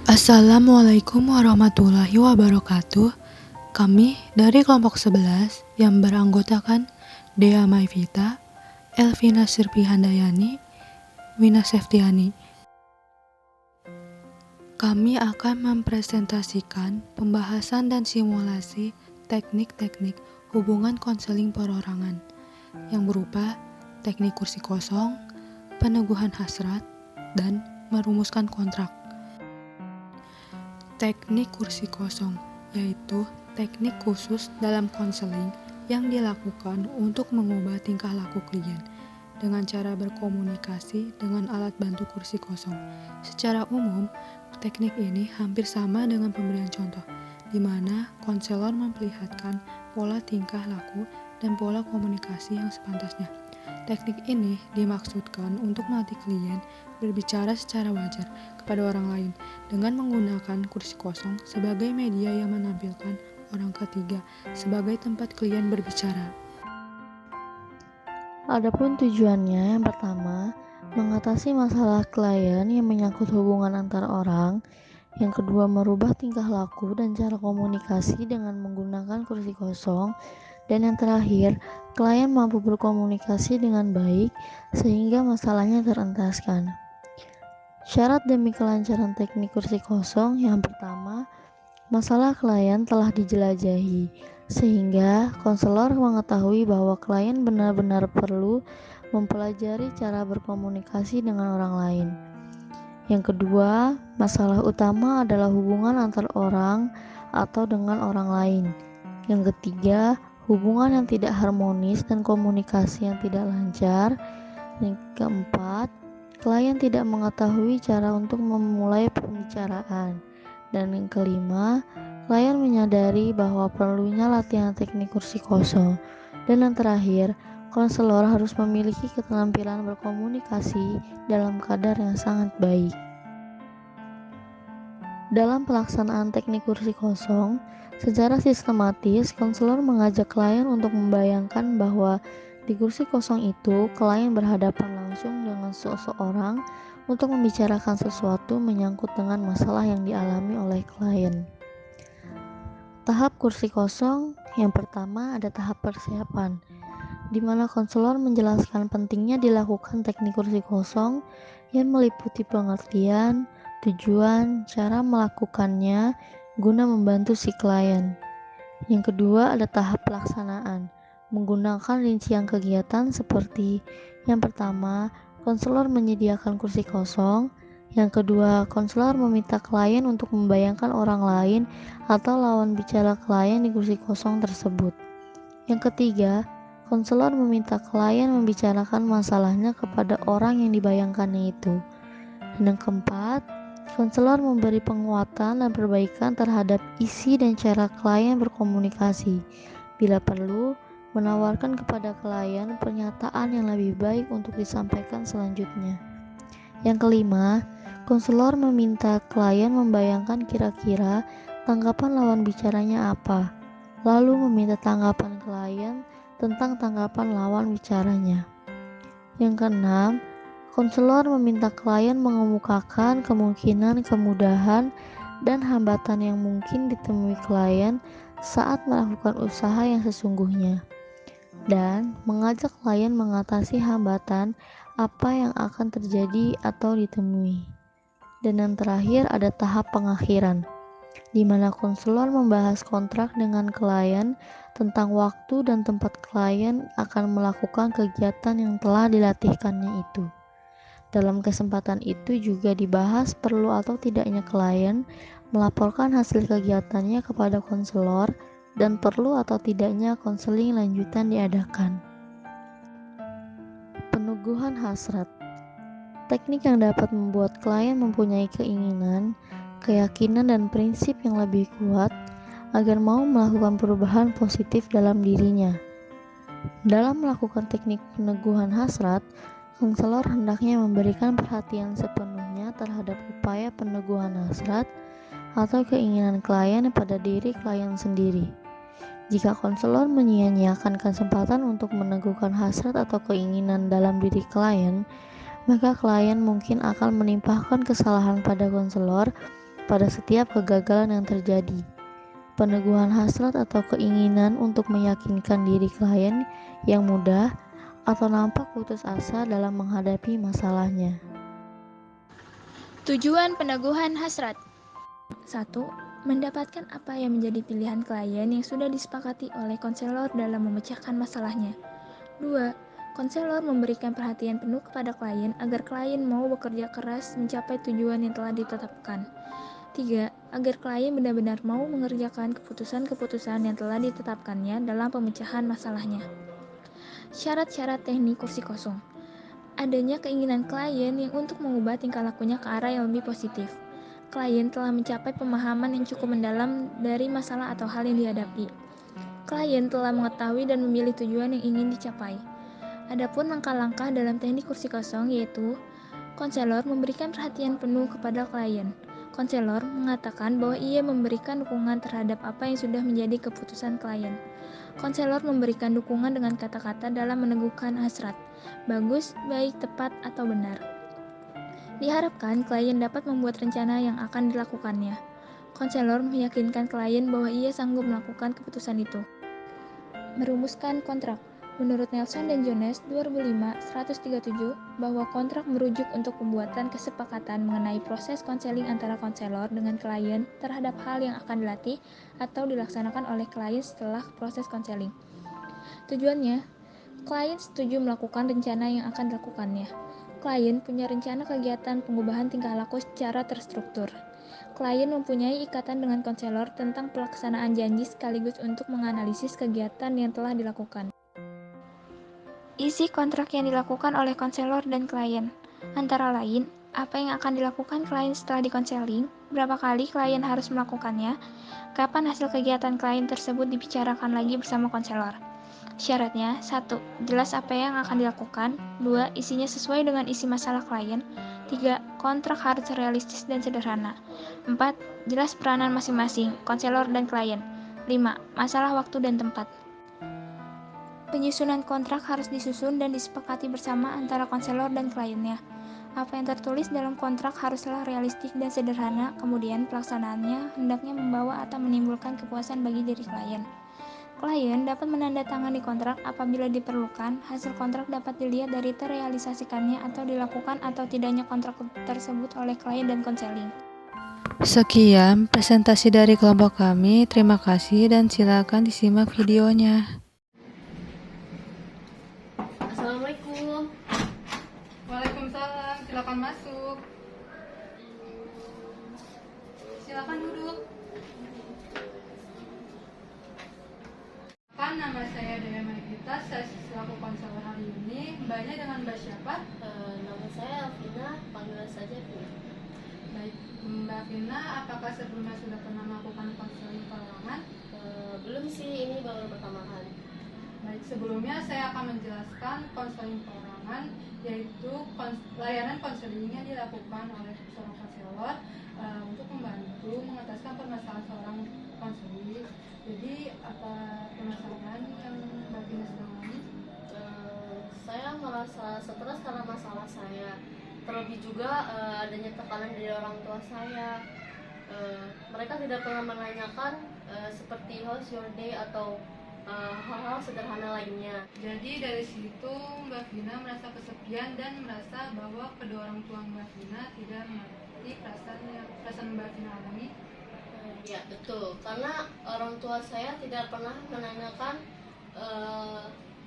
Assalamualaikum warahmatullahi wabarakatuh. Kami dari kelompok 11 yang beranggotakan Dea Maivita, Elvina Sirpihandayani, Wina Septiani. Kami akan mempresentasikan pembahasan dan simulasi teknik-teknik hubungan konseling perorangan yang berupa teknik kursi kosong, peneguhan hasrat, dan merumuskan kontrak. Teknik kursi kosong yaitu teknik khusus dalam konseling yang dilakukan untuk mengubah tingkah laku klien dengan cara berkomunikasi dengan alat bantu kursi kosong. Secara umum, teknik ini hampir sama dengan pemberian contoh, di mana konselor memperlihatkan pola tingkah laku dan pola komunikasi yang sepantasnya. Teknik ini dimaksudkan untuk melatih klien berbicara secara wajar kepada orang lain dengan menggunakan kursi kosong sebagai media yang menampilkan orang ketiga sebagai tempat klien berbicara. Adapun tujuannya, yang pertama, mengatasi masalah klien yang menyangkut hubungan antar orang. Yang kedua, merubah tingkah laku dan cara komunikasi dengan menggunakan kursi kosong. Dan yang terakhir, klien mampu berkomunikasi dengan baik sehingga masalahnya terentaskan. Syarat demi kelancaran teknik kursi kosong, yang pertama, masalah klien telah dijelajahi, sehingga konselor mengetahui bahwa klien benar-benar perlu mempelajari cara berkomunikasi dengan orang lain. Yang kedua, masalah utama adalah hubungan antar orang atau dengan orang lain. Yang ketiga, hubungan yang tidak harmonis dan komunikasi yang tidak lancar. Yang keempat, klien tidak mengetahui cara untuk memulai pembicaraan. Dan yang kelima, klien menyadari bahwa perlunya latihan teknik kursi kosong. Dan yang terakhir, konselor harus memiliki keterampilan berkomunikasi dalam kadar yang sangat baik. Dalam pelaksanaan teknik kursi kosong, secara sistematis, konselor mengajak klien untuk membayangkan bahwa di kursi kosong itu, klien berhadapan langsung dengan seseorang untuk membicarakan sesuatu menyangkut dengan masalah yang dialami oleh klien. Tahap kursi kosong yang pertama ada tahap persiapan, di mana konselor menjelaskan pentingnya dilakukan teknik kursi kosong yang meliputi pengertian, tujuan, cara melakukannya guna membantu si klien. Yang kedua ada tahap pelaksanaan, menggunakan rincian kegiatan seperti yang pertama, konselor menyediakan kursi kosong. Yang kedua, konselor meminta klien untuk membayangkan orang lain atau lawan bicara klien di kursi kosong tersebut. Yang ketiga, konselor meminta klien membicarakan masalahnya kepada orang yang dibayangkannya itu. Dan yang keempat, konselor memberi penguatan dan perbaikan terhadap isi dan cara klien berkomunikasi. Bila perlu, menawarkan kepada klien pernyataan yang lebih baik untuk disampaikan selanjutnya. Yang kelima, konselor meminta klien membayangkan kira-kira tanggapan lawan bicaranya apa, lalu meminta tanggapan klien tentang tanggapan lawan bicaranya. Yang keenam, konselor meminta klien mengemukakan kemungkinan kemudahan dan hambatan yang mungkin ditemui klien saat melakukan usaha yang sesungguhnya, dan mengajak klien mengatasi hambatan apa yang akan terjadi atau ditemui. Dan yang terakhir ada tahap pengakhiran, di mana konselor membahas kontrak dengan klien tentang waktu dan tempat klien akan melakukan kegiatan yang telah dilatihkannya itu. Dalam kesempatan itu juga dibahas perlu atau tidaknya klien melaporkan hasil kegiatannya kepada konselor dan perlu atau tidaknya konseling lanjutan diadakan. Peneguhan hasrat, teknik yang dapat membuat klien mempunyai keinginan, keyakinan dan prinsip yang lebih kuat agar mau melakukan perubahan positif dalam dirinya. Dalam melakukan teknik peneguhan hasrat, konselor hendaknya memberikan perhatian sepenuhnya terhadap upaya peneguhan hasrat atau keinginan klien pada diri klien sendiri. Jika konselor menyia-nyiakan kesempatan untuk meneguhkan hasrat atau keinginan dalam diri klien, maka klien mungkin akan menimpahkan kesalahan pada konselor pada setiap kegagalan yang terjadi. Peneguhan hasrat atau keinginan untuk meyakinkan diri klien yang mudah atau nampak putus asa dalam menghadapi masalahnya. Tujuan peneguhan hasrat. 1. Mendapatkan apa yang menjadi pilihan klien yang sudah disepakati oleh konselor dalam memecahkan masalahnya. 2. Konselor memberikan perhatian penuh kepada klien agar klien mau bekerja keras mencapai tujuan yang telah ditetapkan. 3. Agar klien benar-benar mau mengerjakan keputusan-keputusan yang telah ditetapkannya dalam pemecahan masalahnya. Syarat-syarat teknik kursi kosong. Adanya keinginan klien yang untuk mengubah tingkah lakunya ke arah yang lebih positif. Klien telah mencapai pemahaman yang cukup mendalam dari masalah atau hal yang dihadapi. Klien telah mengetahui dan memilih tujuan yang ingin dicapai. Adapun langkah-langkah dalam teknik kursi kosong yaitu konselor memberikan perhatian penuh kepada klien. Konselor mengatakan bahwa ia memberikan dukungan terhadap apa yang sudah menjadi keputusan klien. Konselor memberikan dukungan dengan kata-kata dalam meneguhkan hasrat, bagus, baik, tepat, atau benar. Diharapkan klien dapat membuat rencana yang akan dilakukannya. Konselor meyakinkan klien bahwa ia sanggup melakukan keputusan itu. Merumuskan kontrak. Menurut Nelson dan Jones 2005-137 bahwa kontrak merujuk untuk pembuatan kesepakatan mengenai proses konseling antara konselor dengan klien terhadap hal yang akan dilatih atau dilaksanakan oleh klien setelah proses konseling. Tujuannya, klien setuju melakukan rencana yang akan dilakukannya. Klien punya rencana kegiatan pengubahan tingkah laku secara terstruktur. Klien mempunyai ikatan dengan konselor tentang pelaksanaan janji sekaligus untuk menganalisis kegiatan yang telah dilakukan. Isi kontrak yang dilakukan oleh konselor dan klien, antara lain, apa yang akan dilakukan klien setelah dikonseling, berapa kali klien harus melakukannya, kapan hasil kegiatan klien tersebut dibicarakan lagi bersama konselor. Syaratnya, 1. Jelas apa yang akan dilakukan. 2. Isinya sesuai dengan isi masalah klien. 3. Kontrak harus realistis dan sederhana. 4. Jelas peranan masing-masing, konselor dan klien. 5. Masalah waktu dan tempat. Penyusunan kontrak harus disusun dan disepakati bersama antara konselor dan kliennya. Apa yang tertulis dalam kontrak haruslah realistik dan sederhana, kemudian pelaksanaannya hendaknya membawa atau menimbulkan kepuasan bagi diri klien. Klien dapat menandatangani kontrak apabila diperlukan. Hasil kontrak dapat dilihat dari terrealisasikannya atau dilakukan atau tidaknya kontrak tersebut oleh klien dan konseling. Sekian presentasi dari kelompok kami. Terima kasih dan silakan disimak videonya. Assalamualaikum. Waalaikumsalam. Silakan masuk. Silakan duduk. Nama saya Dea Magita, saya selaku konselor hari ini. Mbaknya dengan Mbak siapa? Nama saya Alvina, panggil saja Vina. Baik, Mbak Vina, apakah sebelumnya sudah pernah melakukan konseling perorangan? Belum sih, ini baru pertama kali. Baik, sebelumnya saya akan menjelaskan konseling perorangan, yaitu layanan konselingnya dilakukan oleh seorang konselor untuk membantu mengataskan permasalahan seorang konseling. Jadi, apa permasalahan yang Mbak Vina sedang alami? Saya merasa stres karena masalah saya. Terlebih juga adanya tekanan dari orang tua saya. Mereka tidak pernah menanyakan seperti how's your day atau hal-hal sederhana lainnya. Jadi dari situ Mbak Vina merasa kesepian dan merasa bahwa kedua orang tua Mbak Vina tidak mengerti perasaan Mbak Vina alami. Ya betul, karena orang tua saya tidak pernah menanyakan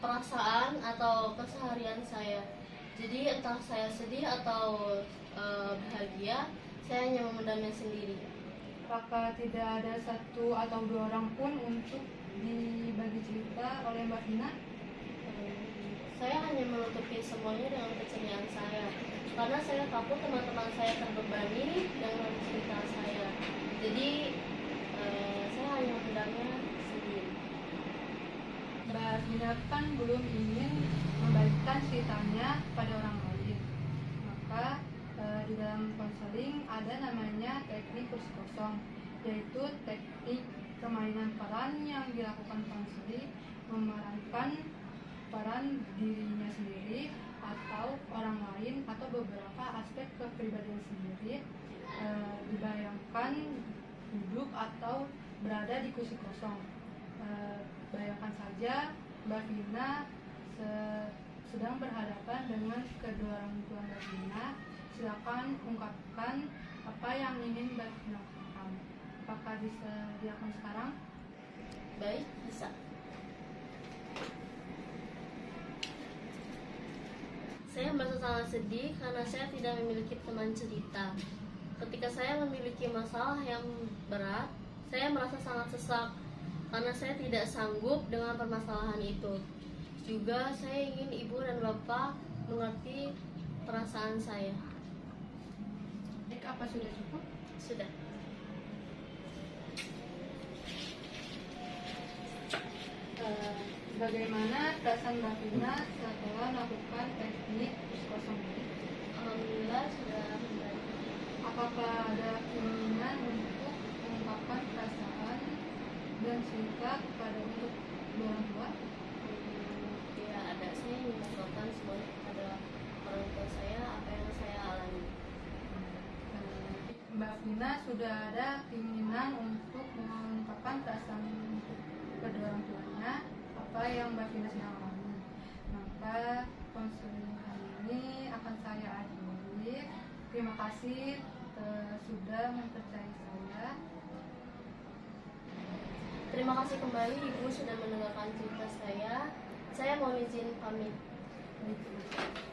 perasaan atau keseharian saya. Jadi entah saya sedih atau bahagia, saya hanya memendamnya sendiri. Apakah tidak ada satu atau dua orang pun untuk dibagi cerita oleh Mbak Vina? Saya hanya menutupi semuanya dengan keceriaan saya, karena saya takut teman-teman saya terbebani dengan cerita saya. Jadi saya hanya memendamnya sendiri. Mbak Vina kan belum ingin membagikan ceritanya pada orang lain. Maka di dalam konseling ada namanya teknik kursi kosong, yaitu teknik permainan peran yang dilakukan konseling memerankan peran dirinya sendiri atau orang lain atau beberapa aspek kepribadian sendiri. Dibayangkan silakan duduk atau berada di kursi kosong. Bayangkan saja Mbak Vina sedang berhadapan dengan kedua orang tua Mbak Vina. Silakan ungkapkan apa yang ingin Mbak Vina katakan. Apakah bisa dilakukan sekarang? Baik, bisa. Saya merasa sangat sedih karena saya tidak memiliki teman cerita. Ketika saya memiliki masalah yang berat, saya merasa sangat sesak karena saya tidak sanggup dengan permasalahan itu. Juga saya ingin ibu dan bapak mengerti perasaan saya. Baik, apa sudah cukup? Sudah. Bagaimana perasaan Mbak Vina setelah melakukan teknik kursi kosong ini? Alhamdulillah sudah membaik. Apakah ada keinginan untuk mengungkapkan perasaan dan cerita untuk orang tua? Ya ada, saya ingin mengungkapkan semuanya kepada orang tua saya apa yang saya alami. Mbak Vina sudah ada keinginan untuk mengungkapkan perasaan untuk kedua orang tuanya apa yang Mbak Vina sedang alami. Maka konseling kali ini akan saya akhiri. Terima kasih sudah mempercayai saya. Terima kasih kembali Ibu sudah mendengarkan cerita saya. Saya mohon izin pamit. Baik.